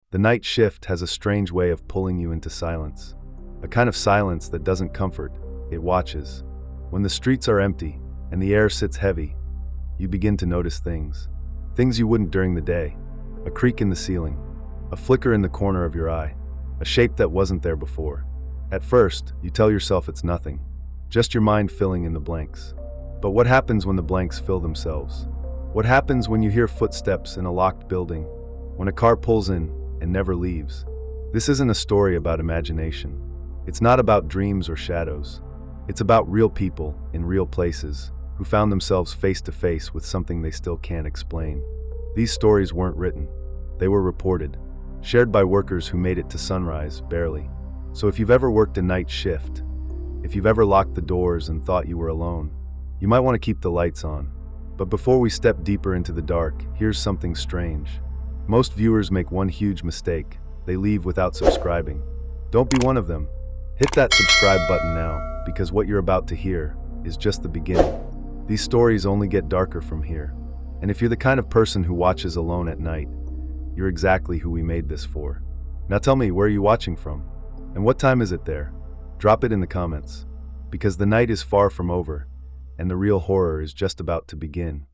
The night shift has a strange way of pulling you into silence. A kind of silence that doesn't comfort, it watches. When the streets are empty and the air sits heavy, you begin to notice things. Things you wouldn't during the day. A creak in the ceiling, a flicker in the corner of your eye, a shape that wasn't there before. At first, you tell yourself it's nothing, just your mind filling in the blanks. But what happens when the blanks fill themselves? What happens when you hear footsteps in a locked building? When a car pulls in and never leaves? This isn't a story about imagination. It's not about dreams or shadows. It's about real people in real places who found themselves face to face with something they still can't explain. These stories weren't written. They were reported, shared by workers who made it to sunrise, barely. So if you've ever worked a night shift, if you've ever locked the doors and thought you were alone, you might want to keep the lights on. But before we step deeper into the dark, here's something strange. Most viewers make one huge mistake. They leave without subscribing. Don't be one of them. Hit that subscribe button now, because what you're about to hear is just the beginning. These stories only get darker from here. And if you're the kind of person who watches alone at night, you're exactly who we made this for. Now tell me, where are you watching from? And what time is it there? Drop it in the comments. Because the night is far from over, and the real horror is just about to begin.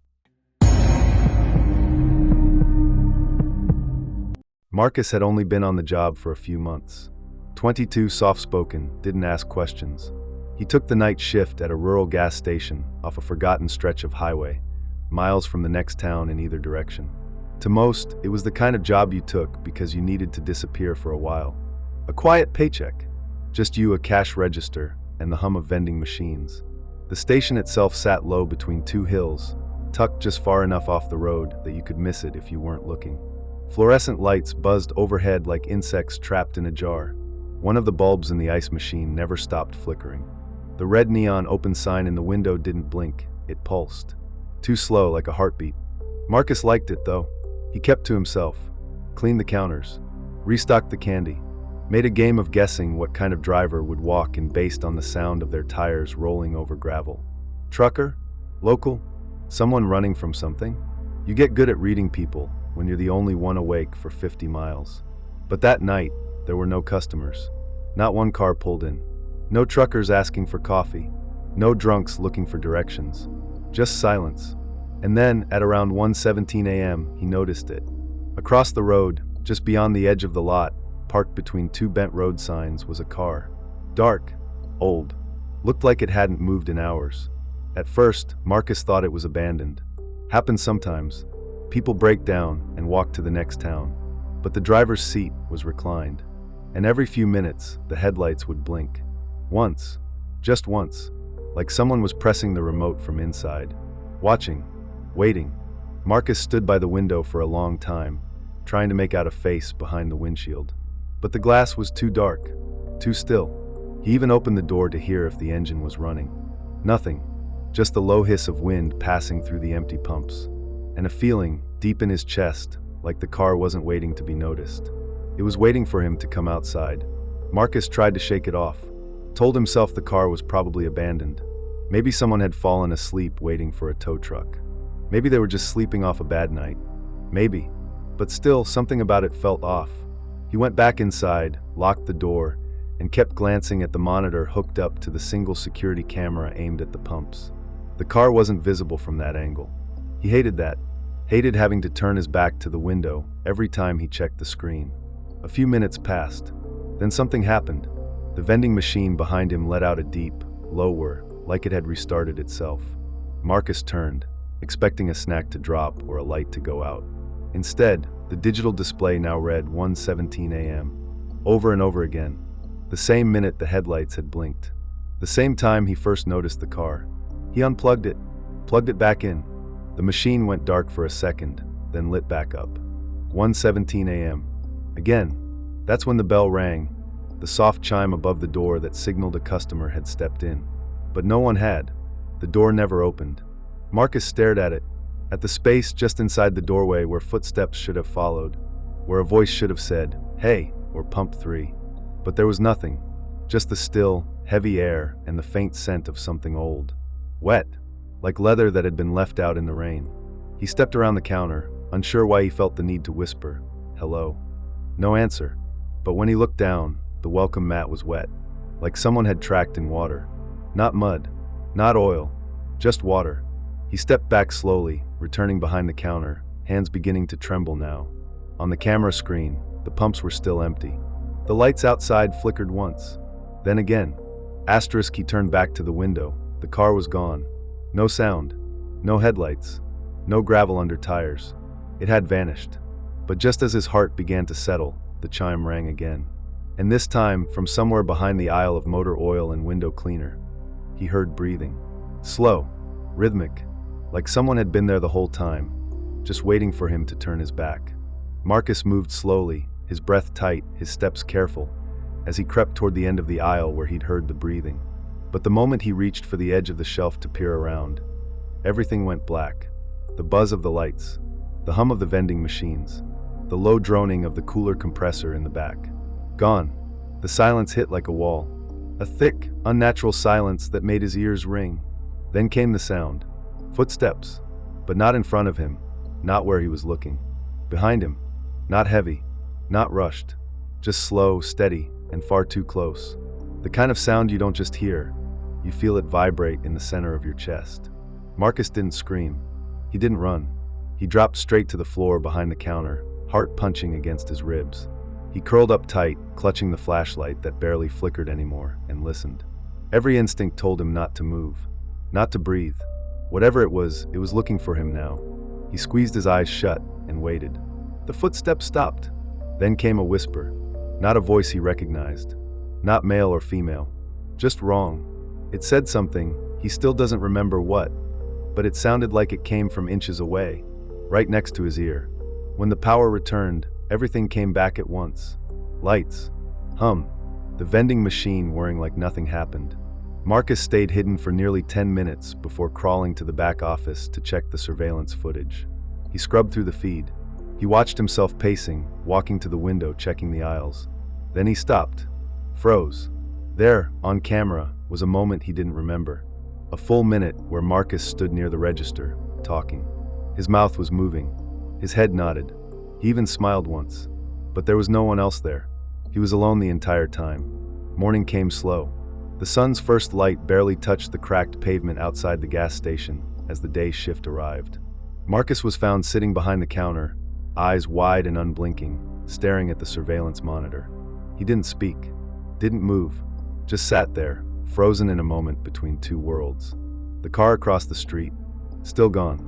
Marcus had only been on the job for a few months. 22, soft-spoken, didn't ask questions. He took the night shift at a rural gas station off a forgotten stretch of highway, miles from the next town in either direction. To most, it was the kind of job you took because you needed to disappear for a while. A quiet paycheck. Just you, a cash register, and the hum of vending machines. The station itself sat low between two hills, tucked just far enough off the road that you could miss it if you weren't looking. Fluorescent lights buzzed overhead like insects trapped in a jar. One of the bulbs in the ice machine never stopped flickering. The red neon open sign in the window didn't blink, it pulsed. Too slow, like a heartbeat. Marcus liked it, though. He kept to himself, cleaned the counters, restocked the candy, made a game of guessing what kind of driver would walk in based on the sound of their tires rolling over gravel. Trucker? Local? Someone running from something? You get good at reading people when you're the only one awake for 50 miles. But that night, there were no customers. Not one car pulled in. No truckers asking for coffee. No drunks looking for directions. Just silence. And then, at around 1:17 a.m., he noticed it. Across the road, just beyond the edge of the lot, parked between two bent road signs, was a car. Dark, old, looked like it hadn't moved in hours. At first, Marcus thought it was abandoned. Happens sometimes. People break down and walk to the next town. But the driver's seat was reclined. And every few minutes, the headlights would blink. Once. Just once. Like someone was pressing the remote from inside. Watching. Waiting. Marcus stood by the window for a long time, trying to make out a face behind the windshield. But the glass was too dark, too still. He even opened the door to hear if the engine was running. Nothing. Just the low hiss of wind passing through the empty pumps. And a feeling, deep in his chest, like the car wasn't waiting to be noticed. It was waiting for him to come outside. Marcus tried to shake it off, told himself the car was probably abandoned. Maybe someone had fallen asleep waiting for a tow truck. Maybe they were just sleeping off a bad night. Maybe. But still, something about it felt off. He went back inside, locked the door, and kept glancing at the monitor hooked up to the single security camera aimed at the pumps. The car wasn't visible from that angle. He hated that. Hated having to turn his back to the window every time he checked the screen. A few minutes passed. Then something happened. The vending machine behind him let out a deep, low whir, like it had restarted itself. Marcus turned, expecting a snack to drop or a light to go out. Instead, the digital display now read 1:17 a.m. Over and over again. The same minute the headlights had blinked. The same time he first noticed the car. He unplugged it, plugged it back in. The machine went dark for a second, then lit back up. 1:17 a.m. Again. That's when the bell rang, the soft chime above the door that signaled a customer had stepped in. But no one had. The door never opened. Marcus stared at it, at the space just inside the doorway where footsteps should have followed, where a voice should have said, "Hey," or "Pump 3. But there was nothing, just the still, heavy air and the faint scent of something old. Wet, like leather that had been left out in the rain. He stepped around the counter, unsure why he felt the need to whisper, "Hello." No answer. But when he looked down, the welcome mat was wet, like someone had tracked in water. Not mud, not oil, just water. He stepped back slowly, returning behind the counter, hands beginning to tremble now. On the camera screen, the pumps were still empty. The lights outside flickered once. Then again. Asterisk, he turned back to the window. The car was gone. No sound. No headlights. No gravel under tires. It had vanished. But just as his heart began to settle, the chime rang again. And this time, from somewhere behind the aisle of motor oil and window cleaner, he heard breathing. Slow, rhythmic, like someone had been there the whole time, just waiting for him to turn his back. Marcus moved slowly, his breath tight, his steps careful, as he crept toward the end of the aisle where he'd heard the breathing. But the moment he reached for the edge of the shelf to peer around, everything went black. The buzz of the lights, the hum of the vending machines, the low droning of the cooler compressor in the back. Gone. The silence hit like a wall. A thick, unnatural silence that made his ears ring. Then came the sound. Footsteps. But not in front of him, not where he was looking. Behind him. Not heavy, not rushed. Just slow, steady, and far too close. The kind of sound you don't just hear. You feel it vibrate in the center of your chest. Marcus didn't scream. He didn't run. He dropped straight to the floor behind the counter, heart punching against his ribs. He curled up tight, clutching the flashlight that barely flickered anymore, and listened. Every instinct told him not to move, not to breathe. Whatever it was looking for him now. He squeezed his eyes shut and waited. The footsteps stopped. Then came a whisper, not a voice he recognized, not male or female, just wrong. It said something, he still doesn't remember what, but it sounded like it came from inches away, right next to his ear. When the power returned, everything came back at once. Lights. Hum. The vending machine whirring like nothing happened. Marcus stayed hidden for nearly 10 minutes before crawling to the back office to check the surveillance footage. He scrubbed through the feed. He watched himself pacing, walking to the window, checking the aisles. Then he stopped. Froze. There, on camera, was a moment he didn't remember. A full minute where Marcus stood near the register, talking. His mouth was moving. His head nodded. He even smiled once. But there was no one else there. He was alone the entire time. Morning came slow. The sun's first light barely touched the cracked pavement outside the gas station as the day shift arrived. Marcus was found sitting behind the counter, eyes wide and unblinking, staring at the surveillance monitor. He didn't speak, didn't move, just sat there, frozen in a moment between two worlds. The car across the street, still gone.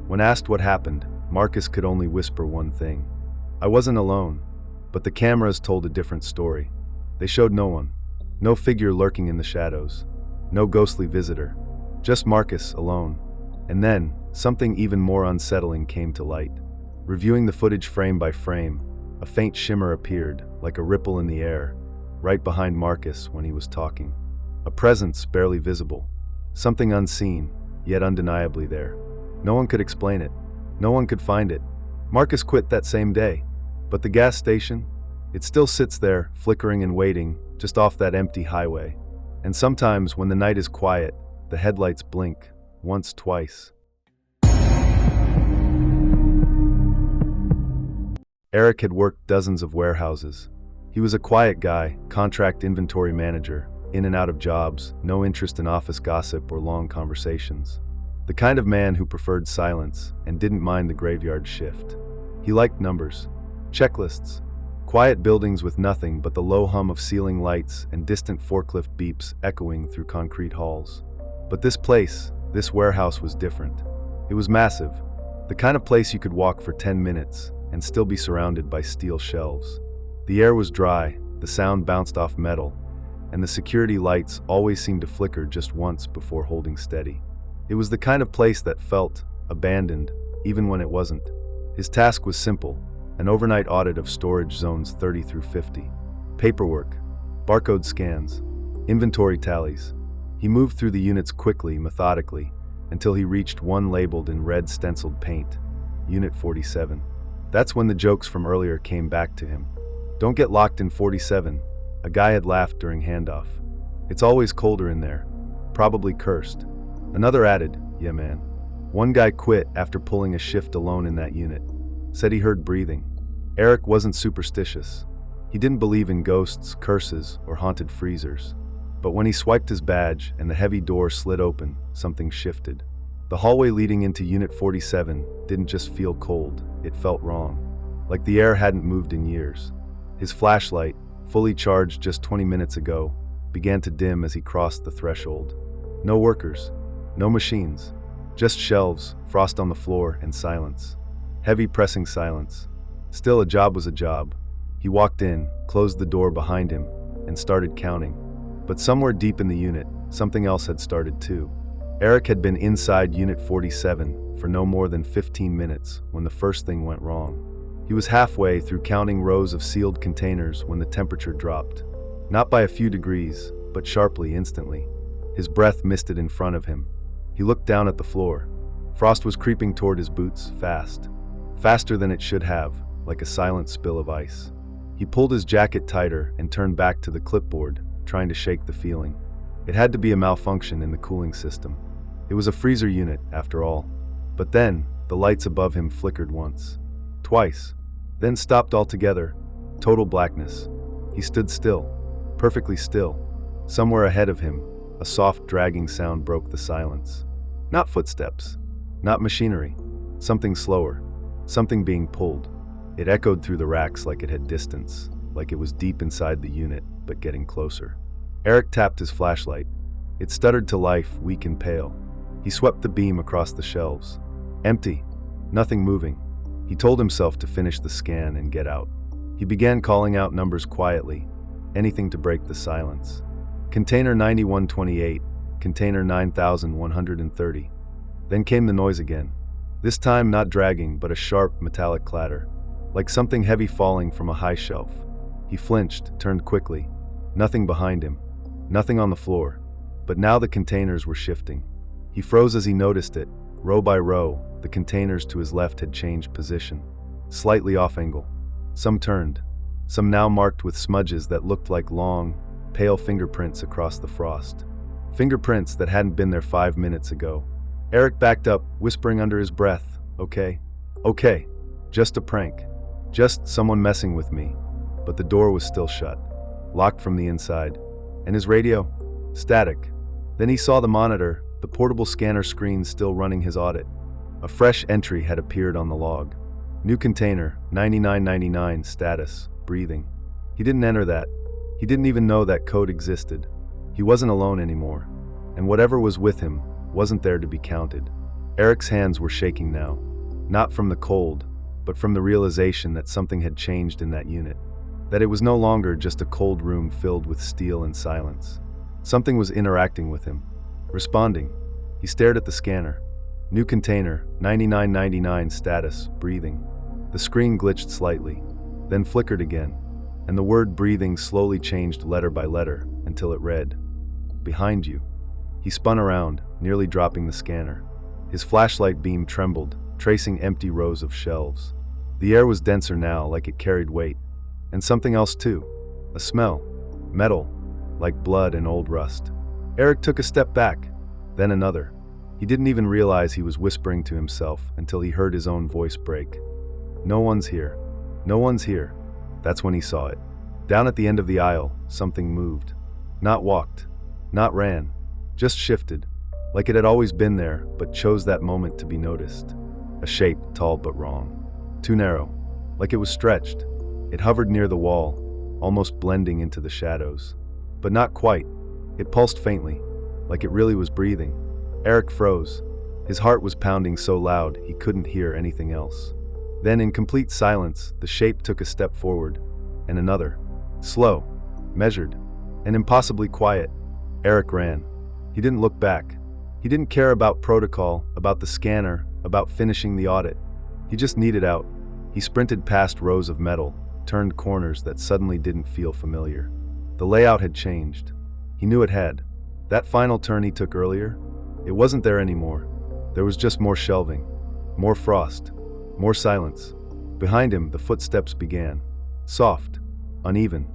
When asked what happened, Marcus could only whisper one thing. I wasn't alone, but the cameras told a different story. They showed no one, no figure lurking in the shadows, no ghostly visitor, just Marcus alone. And then, something even more unsettling came to light. Reviewing the footage frame by frame, a faint shimmer appeared, like a ripple in the air, right behind Marcus when he was talking. A presence barely visible, something unseen, yet undeniably there. No one could explain it. No one could find it. Marcus quit that same day. But the gas station? It still sits there, flickering and waiting, just off that empty highway. And sometimes, when the night is quiet, the headlights blink, once, twice. Eric had worked dozens of warehouses. He was a quiet guy, contract inventory manager, in and out of jobs, no interest in office gossip or long conversations. The kind of man who preferred silence and didn't mind the graveyard shift. He liked numbers, checklists, quiet buildings with nothing but the low hum of ceiling lights and distant forklift beeps echoing through concrete halls. But this place, this warehouse was different. It was massive, the kind of place you could walk for 10 minutes and still be surrounded by steel shelves. The air was dry, the sound bounced off metal, and the security lights always seemed to flicker just once before holding steady. It was the kind of place that felt abandoned, even when it wasn't. His task was simple, an overnight audit of storage zones 30 through 50. Paperwork, barcode scans, inventory tallies. He moved through the units quickly, methodically, until he reached one labeled in red stenciled paint, Unit 47. That's when the jokes from earlier came back to him. Don't get locked in 47, a guy had laughed during handoff. It's always colder in there, probably cursed. Another added, yeah man. One guy quit after pulling a shift alone in that unit. Said he heard breathing. Eric wasn't superstitious. He didn't believe in ghosts, curses, or haunted freezers. But when he swiped his badge and the heavy door slid open, something shifted. The hallway leading into Unit 47 didn't just feel cold, it felt wrong. Like the air hadn't moved in years. His flashlight, fully charged just 20 minutes ago, began to dim as he crossed the threshold. No workers, no machines, just shelves, frost on the floor, and silence. Heavy pressing silence. Still, a job was a job. He walked in, closed the door behind him, and started counting. But somewhere deep in the unit, something else had started too. Eric had been inside Unit 47 for no more than 15 minutes when the first thing went wrong. He was halfway through counting rows of sealed containers when the temperature dropped. Not by a few degrees, but sharply, instantly. His breath misted in front of him. He looked down at the floor. Frost was creeping toward his boots, fast. Faster than it should have, like a silent spill of ice. He pulled his jacket tighter and turned back to the clipboard, trying to shake the feeling. It had to be a malfunction in the cooling system. It was a freezer unit, after all. But then, the lights above him flickered once. Twice. Then stopped altogether. Total blackness. He stood still. Perfectly still. Somewhere ahead of him, a soft dragging sound broke the silence. Not footsteps. Not machinery. Something slower. Something being pulled. It echoed through the racks like it had distance, like it was deep inside the unit, but getting closer. Eric tapped his flashlight. It stuttered to life, weak and pale. He swept the beam across the shelves. Empty. Nothing moving. He told himself to finish the scan and get out. He began calling out numbers quietly, anything to break the silence. Container 9128, container 9130. Then came the noise again. This time not dragging, but a sharp, metallic clatter, like something heavy falling from a high shelf. He flinched, turned quickly. Nothing behind him. Nothing on the floor. But now the containers were shifting. He froze as he noticed it. Row by row, the containers to his left had changed position, slightly off angle. Some turned, some now marked with smudges that looked like long, pale fingerprints across the frost. Fingerprints that hadn't been there 5 minutes ago. Eric backed up, whispering under his breath, "Okay, okay, just a prank, just someone messing with me." But the door was still shut, locked from the inside. And his radio? Static. Then he saw the monitor, the portable scanner screen still running his audit. A fresh entry had appeared on the log. New container, 9999, status, breathing. He didn't enter that. He didn't even know that code existed. He wasn't alone anymore. And whatever was with him wasn't there to be counted. Eric's hands were shaking now. Not from the cold, but from the realization that something had changed in that unit. That it was no longer just a cold room filled with steel and silence. Something was interacting with him. Responding. He stared at the scanner. New container, 9999, status, breathing. The screen glitched slightly, then flickered again, and the word breathing slowly changed letter by letter until it read, "Behind you." He spun around, nearly dropping the scanner. His flashlight beam trembled, tracing empty rows of shelves. The air was denser now, like it carried weight. And something else too. A smell. Metal. Like blood and old rust. Eric took a step back, then another. He didn't even realize he was whispering to himself until he heard his own voice break. "No one's here. No one's here." That's when he saw it. Down at the end of the aisle, something moved. Not walked. Not ran. Just shifted. Like it had always been there, but chose that moment to be noticed. A shape, tall but wrong. Too narrow. Like it was stretched. It hovered near the wall, almost blending into the shadows. But not quite. It pulsed faintly, like it really was breathing. Eric froze. His heart was pounding so loud he couldn't hear anything else. Then, in complete silence, the shape took a step forward, and another. Slow, measured, and impossibly quiet. Eric ran. He didn't look back. He didn't care about protocol, about the scanner, about finishing the audit. He just needed out. He sprinted past rows of metal, turned corners that suddenly didn't feel familiar. The layout had changed. He knew it had. That final turn he took earlier, it wasn't there anymore. There was just more shelving, more frost, more silence. Behind him, the footsteps began. Soft, uneven,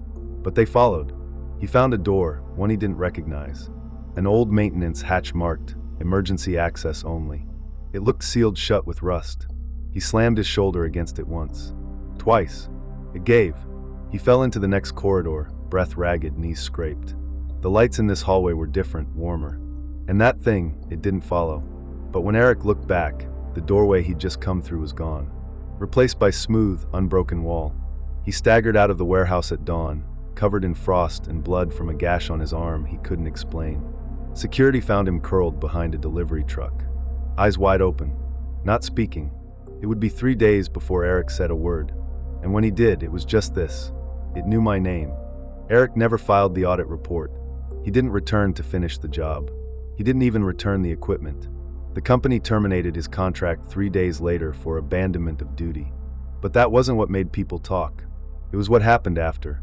but they followed. He found a door, one he didn't recognize. An old maintenance hatch marked, emergency access only. It looked sealed shut with rust. He slammed his shoulder against it once. Twice. It gave. He fell into the next corridor, breath ragged, knees scraped. The lights in this hallway were different, warmer. And that thing, it didn't follow. But when Eric looked back, the doorway he'd just come through was gone, replaced by smooth, unbroken wall. He staggered out of the warehouse at dawn, covered in frost and blood from a gash on his arm he couldn't explain. Security found him curled behind a delivery truck, eyes wide open, not speaking. It would be 3 days before Eric said a word. And when he did, it was just this. It knew my name. Eric never filed the audit report. He didn't return to finish the job. He didn't even return the equipment. The company terminated his contract 3 days later for abandonment of duty. But that wasn't what made people talk. It was what happened after.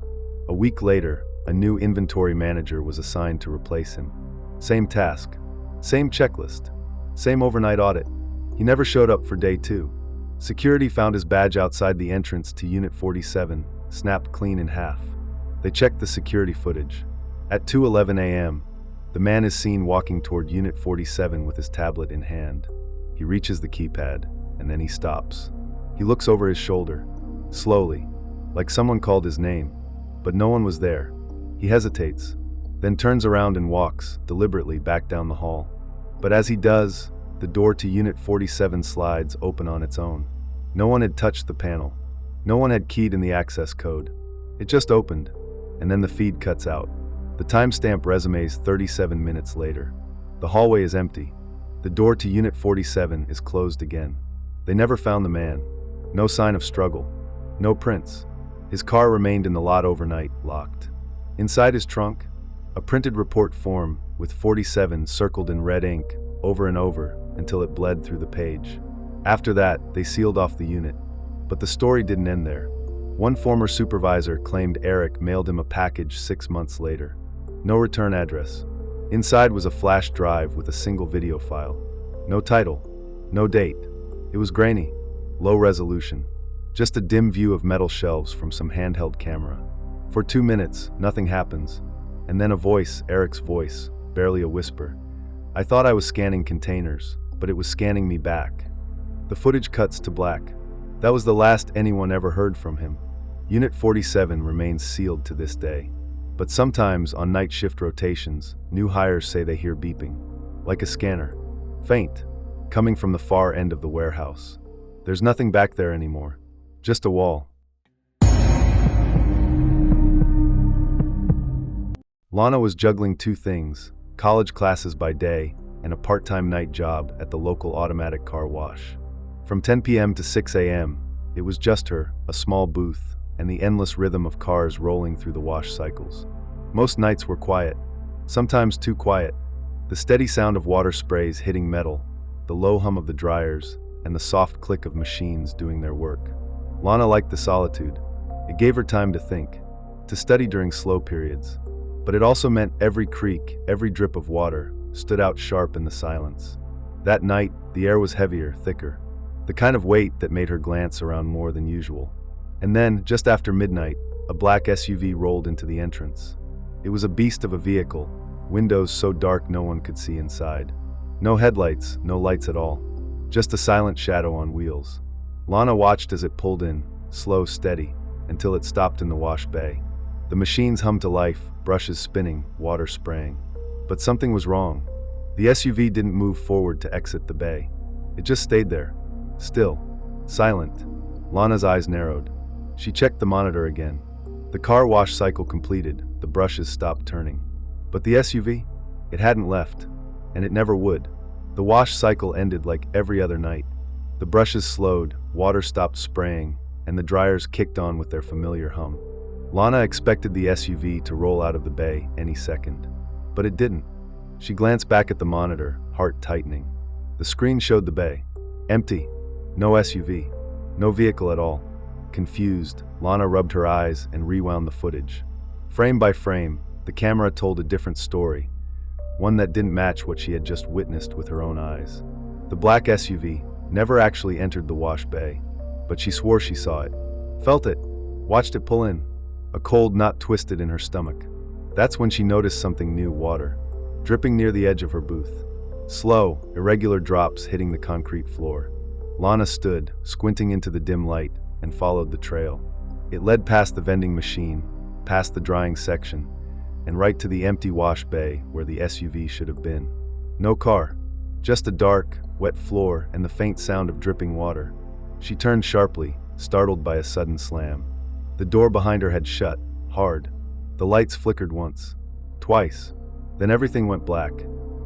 A week later, a new inventory manager was assigned to replace him. Same task, same checklist, same overnight audit. He never showed up for day 2. Security found his badge outside the entrance to Unit 47, snapped clean in half. They checked the security footage. At 2:11 a.m., the man is seen walking toward Unit 47 with his tablet in hand. He reaches the keypad, and then he stops. He looks over his shoulder, slowly, like someone called his name, but no one was there. He hesitates, then turns around and walks, deliberately, back down the hall. But as he does, the door to Unit 47 slides open on its own. No one had touched the panel. No one had keyed in the access code. It just opened, and then the feed cuts out. The timestamp resumes 37 minutes later. The hallway is empty. The door to Unit 47 is closed again. They never found the man. No sign of struggle. No prints. His car remained in the lot overnight, locked. Inside his trunk, a printed report form with 47 circled in red ink over and over until it bled through the page. After that, they sealed off the unit. But the story didn't end there. One former supervisor claimed Eric mailed him a package 6 months later. No return address. Inside was a flash drive with a single video file. No title, no date. It was grainy, low resolution. Just a dim view of metal shelves from some handheld camera. For 2 minutes, nothing happens. And then a voice, Eric's voice, barely a whisper. I thought I was scanning containers, but it was scanning me back. The footage cuts to black. That was the last anyone ever heard from him. Unit 47 remains sealed to this day. But sometimes, on night shift rotations, new hires say they hear beeping. Like a scanner. Faint. Coming from the far end of the warehouse. There's nothing back there anymore. Just a wall. Lana was juggling 2 things, college classes by day and a part-time night job at the local automatic car wash. From 10 p.m. to 6 a.m., it was just her, a small booth, and the endless rhythm of cars rolling through the wash cycles. Most nights were quiet, sometimes too quiet. The steady sound of water sprays hitting metal, the low hum of the dryers, and the soft click of machines doing their work. Lana liked the solitude. It gave her time to think, to study during slow periods. But it also meant every creak, every drip of water, stood out sharp in the silence. That night, the air was heavier, thicker. The kind of weight that made her glance around more than usual. And then, just after midnight, a black SUV rolled into the entrance. It was a beast of a vehicle, windows so dark no one could see inside. No headlights, no lights at all. Just a silent shadow on wheels. Lana watched as it pulled in, slow, steady, until it stopped in the wash bay. The machines hummed to life, brushes spinning, water spraying. But something was wrong. The SUV didn't move forward to exit the bay. It just stayed there, still, silent. Lana's eyes narrowed. She checked the monitor again. The car wash cycle completed, the brushes stopped turning. But the SUV? It hadn't left, and it never would. The wash cycle ended like every other night. The brushes slowed, water stopped spraying, and the dryers kicked on with their familiar hum. Lana expected the SUV to roll out of the bay any second. But it didn't. She glanced back at the monitor, heart tightening. The screen showed the bay. Empty. No SUV. No vehicle at all. Confused, Lana rubbed her eyes and rewound the footage. Frame by frame, the camera told a different story. One that didn't match what she had just witnessed with her own eyes. The black SUV never actually entered the wash bay, but she swore she saw it. Felt it. Watched it pull in. A cold knot twisted in her stomach. That's when she noticed something new, water, dripping near the edge of her booth. Slow, irregular drops hitting the concrete floor. Lana stood, squinting into the dim light, and followed the trail. It led past the vending machine, past the drying section, and right to the empty wash bay where the SUV should have been. No car, just a dark, wet floor and the faint sound of dripping water. She turned sharply, startled by a sudden slam. The door behind her had shut, hard. The lights flickered once, twice. Then everything went black.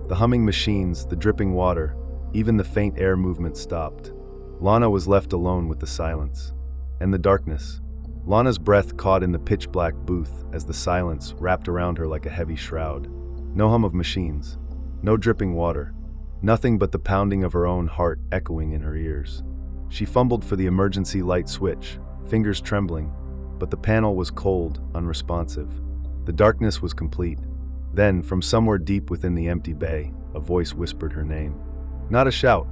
The humming machines, the dripping water, even the faint air movement stopped. Lana was left alone with the silence and the darkness. Lana's breath caught in the pitch-black booth as the silence wrapped around her like a heavy shroud. No hum of machines, no dripping water, nothing but the pounding of her own heart echoing in her ears. She fumbled for the emergency light switch, fingers trembling, but the panel was cold, unresponsive. The darkness was complete. Then, from somewhere deep within the empty bay, a voice whispered her name. Not a shout,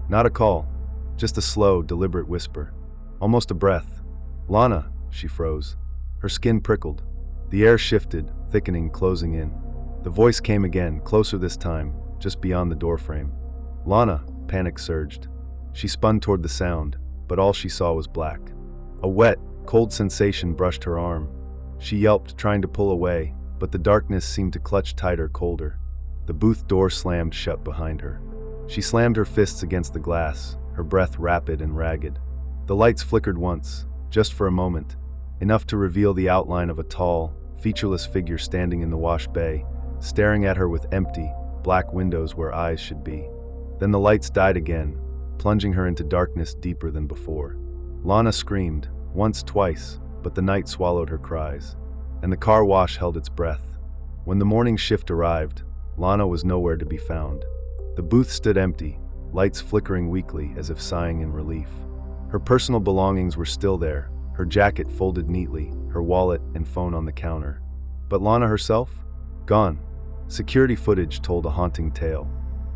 not a call, just a slow, deliberate whisper. Almost a breath. Lana, she froze. Her skin prickled. The air shifted, thickening, closing in. The voice came again, closer this time, just beyond the doorframe. Lana, panic surged. She spun toward the sound, but all she saw was black. A wet, cold sensation brushed her arm. She yelped, trying to pull away, but the darkness seemed to clutch tighter, colder. The booth door slammed shut behind her. She slammed her fists against the glass, her breath rapid and ragged. The lights flickered once, just for a moment, enough to reveal the outline of a tall, featureless figure standing in the wash bay, staring at her with empty, black windows where eyes should be. Then the lights died again, plunging her into darkness deeper than before. Lana screamed, once, twice, but the night swallowed her cries, and the car wash held its breath. When the morning shift arrived, Lana was nowhere to be found. The booth stood empty, lights flickering weakly as if sighing in relief. Her personal belongings were still there, her jacket folded neatly, her wallet and phone on the counter. But Lana herself? Gone. Security footage told a haunting tale.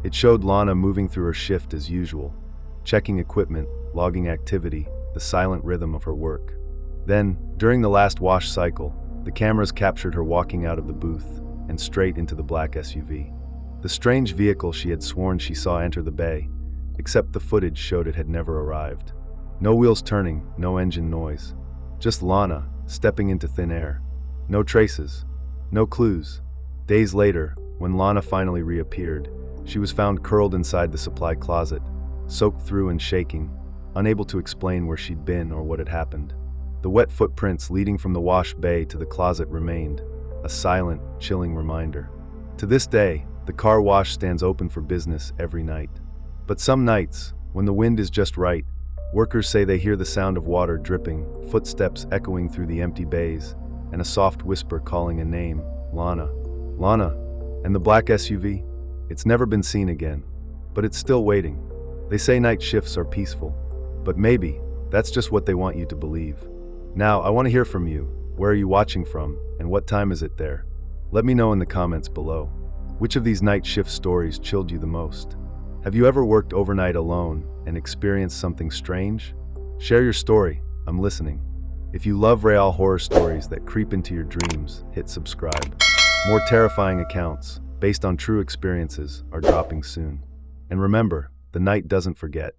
It showed Lana moving through her shift as usual, checking equipment, logging activity, the silent rhythm of her work. Then, during the last wash cycle, the cameras captured her walking out of the booth and straight into the black SUV. The strange vehicle she had sworn she saw enter the bay, except the footage showed it had never arrived. No wheels turning, no engine noise. Just Lana, stepping into thin air. No traces, no clues. Days later, when Lana finally reappeared, she was found curled inside the supply closet, soaked through and shaking, unable to explain where she'd been or what had happened. The wet footprints leading from the wash bay to the closet remained, a silent, chilling reminder. To this day, the car wash stands open for business every night. But some nights, when the wind is just right, workers say they hear the sound of water dripping, footsteps echoing through the empty bays, and a soft whisper calling a name, Lana. Lana, and the black SUV? It's never been seen again, but it's still waiting. They say night shifts are peaceful, but maybe that's just what they want you to believe. Now, I want to hear from you. Where are you watching from, and what time is it there? Let me know in the comments below. Which of these night shift stories chilled you the most? Have you ever worked overnight alone and experienced something strange? Share your story, I'm listening. If you love real horror stories that creep into your dreams, hit subscribe. More terrifying accounts, based on true experiences, are dropping soon. And remember, the night doesn't forget.